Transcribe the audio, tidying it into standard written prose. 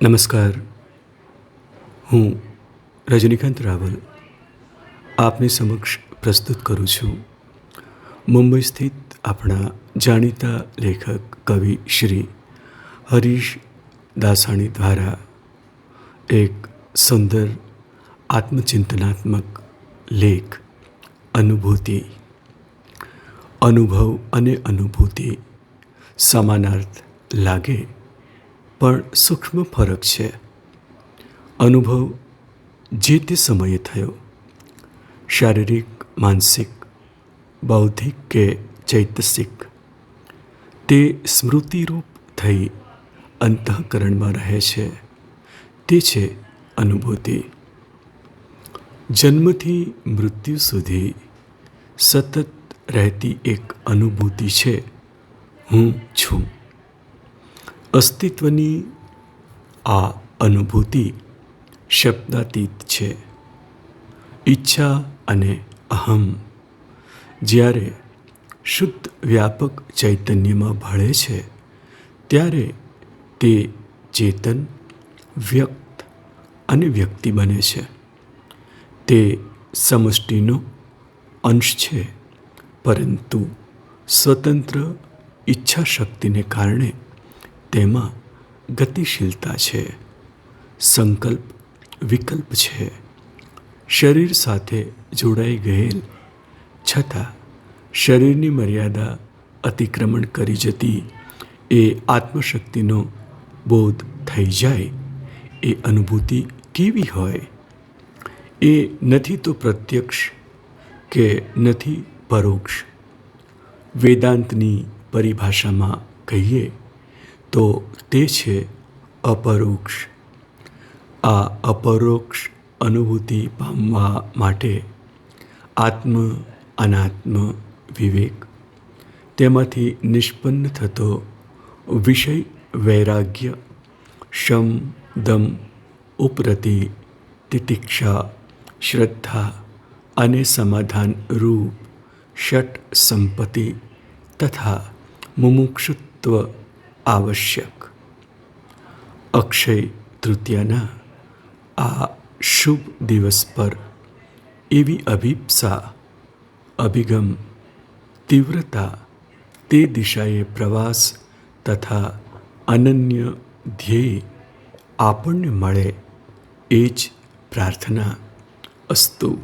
નમસ્કાર. હું રજનીકાંત રાવલ આપની સમક્ષ પ્રસ્તુત કરું છું મુંબઈ સ્થિત આપણા જાણીતા લેખક કવિ શ્રી હરીશ દાસાણી દ્વારા એક સુંદર આત્મચિંતનાત્મક લેખ અનુભૂતિ. અનુભવ અને અનુભૂતિ સમાનાર્થ લાગે, પણ સૂક્ષ્મ ફરક છે. અનુભવ જે તે સમયે થયો, શારીરિક, માનસિક, બૌદ્ધિક કે ચૈતસિક, તે સ્મૃતિરૂપ થઈ અંતઃકરણમાં રહે છે. તે છે અનુભૂતિ. જન્મથી મૃત્યુ સુધી સતત રહેતી એક અનુભૂતિ છે, હું છું. અસ્તિત્વની આ અનુભૂતિ શબ્દાતીત છે. ઈચ્છા અને અહમ જ્યારે શુદ્ધ વ્યાપક ચૈતન્યમાં ભળે છે, ત્યારે તે ચેતન, વ્યક્ત અને વ્યક્તિ બને છે. તે સમષ્ટિનો અંશ છે, પરંતુ સ્વતંત્ર ઈચ્છાશક્તિને કારણે તેમાં ગતિશીલતા છે, સંકલ્પ વિકલ્પ છે. શરીર સાથે જોડાઈ ગયેલ છતાં શરીરની મર્યાદા અતિક્રમણ કરી જતી એ આત્મશક્તિનો બોધ થઈ જાય, એ અનુભૂતિ કેવી હોય? એ નથી તો પ્રત્યક્ષ કે નથી પરોક્ષ. વેદાંતની પરિભાષામાં કહીએ તો તે છે અપરોક્ષ. આ અપરોક્ષ અનુભૂતિ પામવા માટે આત્મ અનાત્મ વિવેક, તેમાંથી નિષ્પન્ન થતો વિષય વૈરાગ્ય, શમ દમ ઉપરતિ, તિતિક્ષા, શ્રદ્ધા અને સમાધાન રૂપ ષટ સંપત્તિ તથા મુમુક્ષુત્વ આવશ્યક. અક્ષય તૃતીયાના આ શુભ દિવસ પર એવી અભિપ્સા, અભિગમ, તીવ્રતા, તે દિશાએ પ્રવાસ તથા અનન્ય ધ્યેય આપણને મળે, એ જ પ્રાર્થના. અસ્તુ.